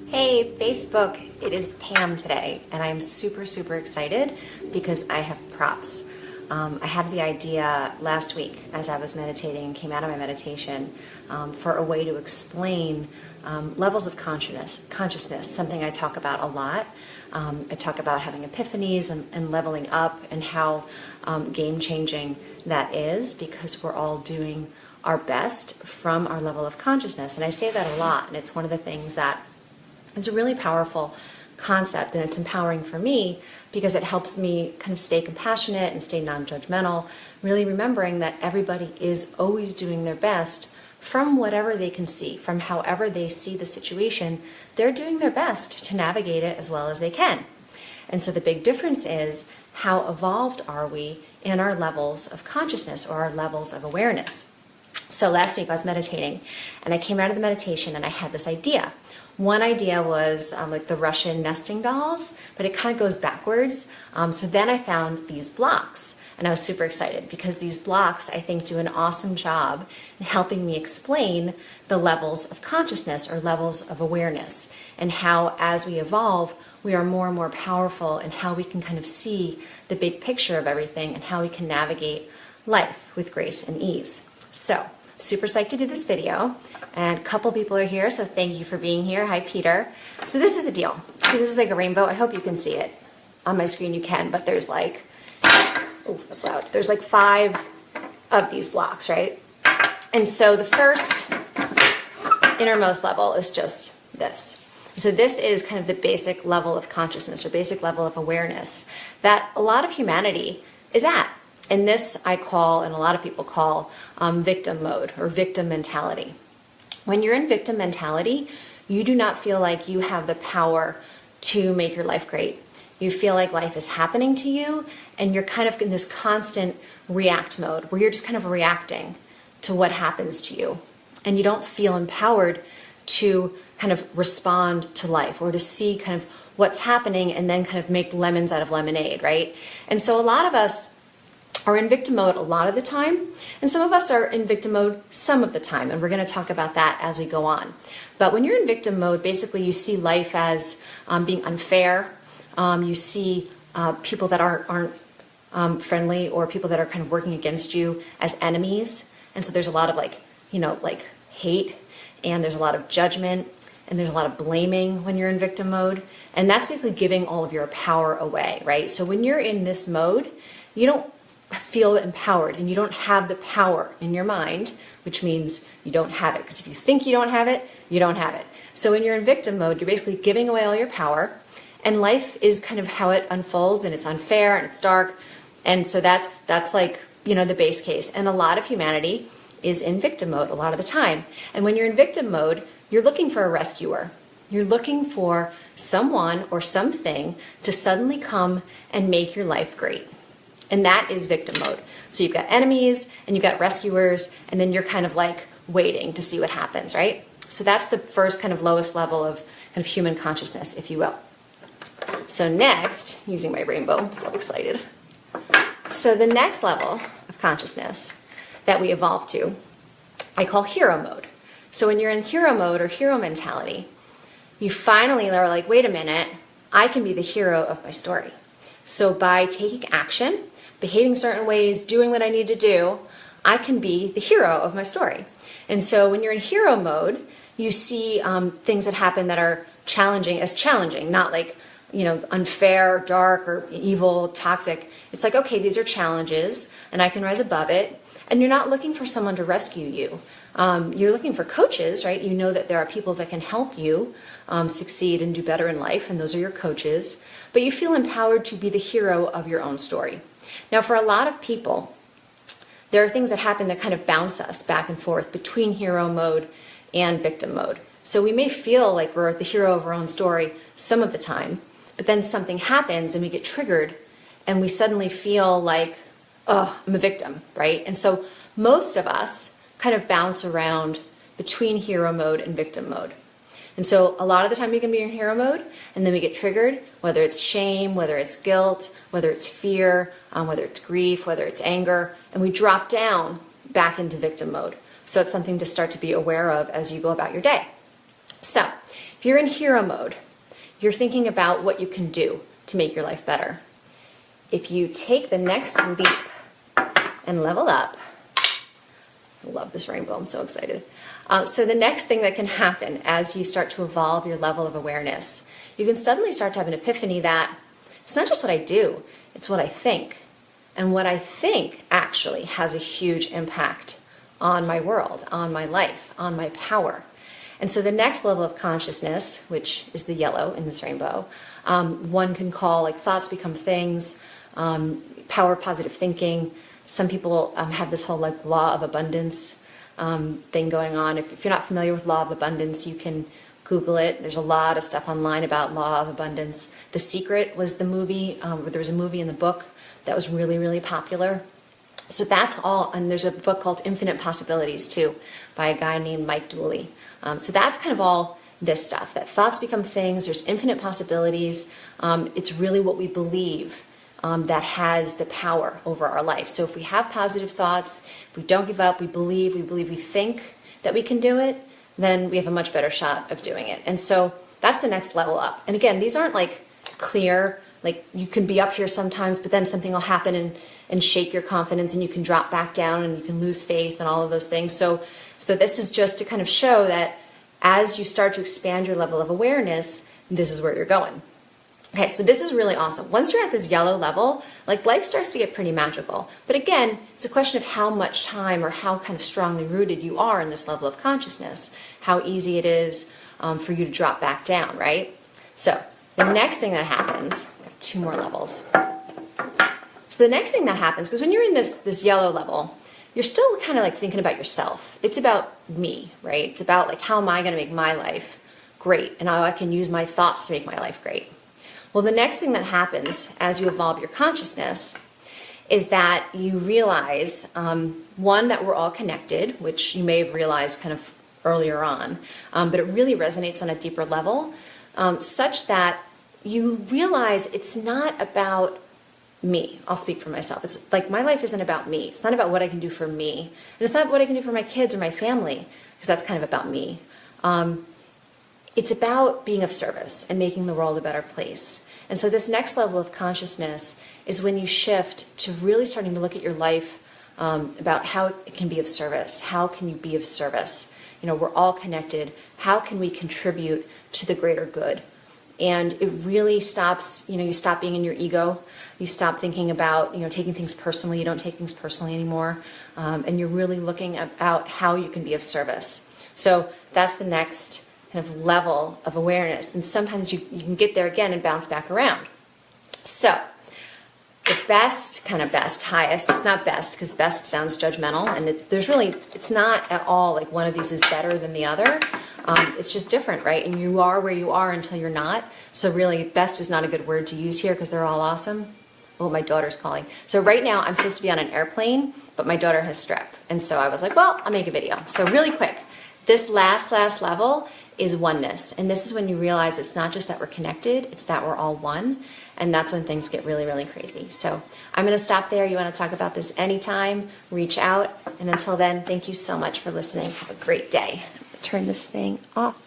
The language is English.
Hey Facebook, it is Pam today, and I'm super excited because I have props. I had the idea last week as I was meditating and came out of my meditation for a way to explain levels of consciousness, something I talk about a lot. I talk about having epiphanies and leveling up and how game-changing that is because we're all doing our best from our level of consciousness. And I say that a lot, and it's one of the things that it's a really powerful concept, and it's empowering for me because it helps me kind of stay compassionate and stay non-judgmental, really remembering that everybody is always doing their best from whatever they can see, from however they see the situation. They're doing their best to navigate it as well as they can. And so the big difference is how evolved are we in our levels of consciousness or our levels of awareness. So last week I was meditating, and I came out of the meditation and I had this idea. One idea was like the Russian nesting dolls, but it kind of goes backwards. So then I found these blocks, and I was super excited because these blocks, I think, do an awesome job in helping me explain the levels of consciousness or levels of awareness, and how as we evolve, we are more and more powerful, and how we can kind of see the big picture of everything and how we can navigate life with grace and ease. So, super psyched to do this video, and a couple people are here, so thank you for being here. Hi, Peter. So this is the deal. See, this is like a rainbow. I hope you can see it. On my screen you can, but there's like, oh, that's loud. There's like 5 of these blocks, right? And so the first innermost level is just this. So this is kind of the basic level of consciousness or basic level of awareness that a lot of humanity is at. And this I call, and a lot of people call, victim mode or victim mentality. When you're in victim mentality, you do not feel like you have the power to make your life great. You feel like life is happening to you, and you're kind of in this constant react mode where you're just kind of reacting to what happens to you. And you don't feel empowered to kind of respond to life or to see kind of what's happening and then kind of make lemons out of lemonade, right? And so a lot of us are in victim mode a lot of the time, and some of us are in victim mode some of the time, and we're going to talk about that as we go on. But when you're in victim mode, basically you see life as being unfair. You see people that aren't friendly, or people that are kind of working against you as enemies. And so there's a lot of like hate, and there's a lot of judgment, and there's a lot of blaming when you're in victim mode. And that's basically giving all of your power away, right? So when you're in this mode, you don't feel empowered, and you don't have the power in your mind, which means you don't have it. Because if you think you don't have it, you don't have it. So when you're in victim mode, you're basically giving away all your power, and life is kind of how it unfolds, and it's unfair and it's dark. And so that's like, the base case. And a lot of humanity is in victim mode a lot of the time. And when you're in victim mode, you're looking for a rescuer. You're looking for someone or something to suddenly come and make your life great. And that is victim mode. So you've got enemies and you've got rescuers, and then you're kind of like waiting to see what happens, right? So that's the first kind of lowest level of kind of human consciousness, if you will. So next, using my rainbow, I'm so excited. So the next level of consciousness that we evolve to, I call hero mode. So when you're in hero mode or hero mentality, you finally are like, wait a minute, I can be the hero of my story. So by taking action, behaving certain ways, doing what I need to do, I can be the hero of my story. And so when you're in hero mode, you see things that happen that are challenging as challenging, not like, unfair, dark, or evil, toxic. It's like, okay, these are challenges, and I can rise above it. And you're not looking for someone to rescue you. You're looking for coaches, right? You know that there are people that can help you succeed and do better in life, and those are your coaches. But you feel empowered to be the hero of your own story. Now, for a lot of people, there are things that happen that kind of bounce us back and forth between hero mode and victim mode. So we may feel like we're the hero of our own story some of the time, but then something happens and we get triggered and we suddenly feel like, oh, I'm a victim, right? And so most of us kind of bounce around between hero mode and victim mode. And so a lot of the time we can be in hero mode, and then we get triggered, whether it's shame, whether it's guilt, whether it's fear, whether it's grief, whether it's anger, and we drop down back into victim mode. So it's something to start to be aware of as you go about your day. So If you're in hero mode, you're thinking about what you can do to make your life better. If you take the next leap and level up, I love this rainbow, I'm so excited. So the next thing that can happen as you start to evolve your level of awareness, you can suddenly start to have an epiphany that it's not just what I do, it's what I think. And what I think actually has a huge impact on my world, on my life, on my power. And so the next level of consciousness, which is the yellow in this rainbow, one can call like thoughts become things, power of positive thinking. Some people have this whole like law of abundance thing going on. If you're not familiar with law of abundance, you can Google it. There's a lot of stuff online about law of abundance. The Secret was the movie. There was a movie in the book that was really, really popular. So that's all. And there's a book called Infinite Possibilities too by a guy named Mike Dooley. So that's kind of all this stuff, that thoughts become things. There's infinite possibilities. It's really what we believe that has the power over our life. So if we have positive thoughts, if we don't give up, we believe, we think that we can do it, then we have a much better shot of doing it. And so that's the next level up. And again, these aren't like clear, like you can be up here sometimes, but then something will happen and shake your confidence and you can drop back down and you can lose faith and all of those things. So this is just to kind of show that as you start to expand your level of awareness, this is where you're going. Okay, so this is really awesome. Once you're at this yellow level, like life starts to get pretty magical. But again, it's a question of how much time or how kind of strongly rooted you are in this level of consciousness, how easy it is for you to drop back down, right? So the next thing that happens, I have 2 more levels. So the next thing that happens, because when you're in this yellow level, you're still kind of like thinking about yourself. It's about me, right? It's about like, how am I going to make my life great and how I can use my thoughts to make my life great. Well, the next thing that happens as you evolve your consciousness is that you realize, one, that we're all connected, which you may have realized kind of earlier on, but it really resonates on a deeper level, such that you realize it's not about me. I'll speak for myself. It's like my life isn't about me. It's not about what I can do for me. And it's not what I can do for my kids or my family, because that's kind of about me. It's about being of service and making the world a better place. And so this next level of consciousness is when you shift to really starting to look at your life about how it can be of service. How can you be of service? You know, we're all connected. How can we contribute to the greater good? And it really stops, you stop being in your ego. You stop thinking about, taking things personally. You don't take things personally anymore. And you're really looking at how you can be of service. So that's the next kind of level of awareness. And sometimes you can get there again and bounce back around. So the best, highest, it's not best because best sounds judgmental. And it's not at all like one of these is better than the other. It's just different, right? And you are where you are until you're not. So really, best is not a good word to use here because they're all awesome. Oh, my daughter's calling. So right now, I'm supposed to be on an airplane, but my daughter has strep. And so I was like, well, I'll make a video. So really quick, this last level is oneness. And this is when you realize it's not just that we're connected, it's that we're all one. And that's when things get really, really crazy. So I'm going to stop there. You want to talk about this anytime, reach out. And until then, thank you so much for listening. Have a great day. Turn this thing off.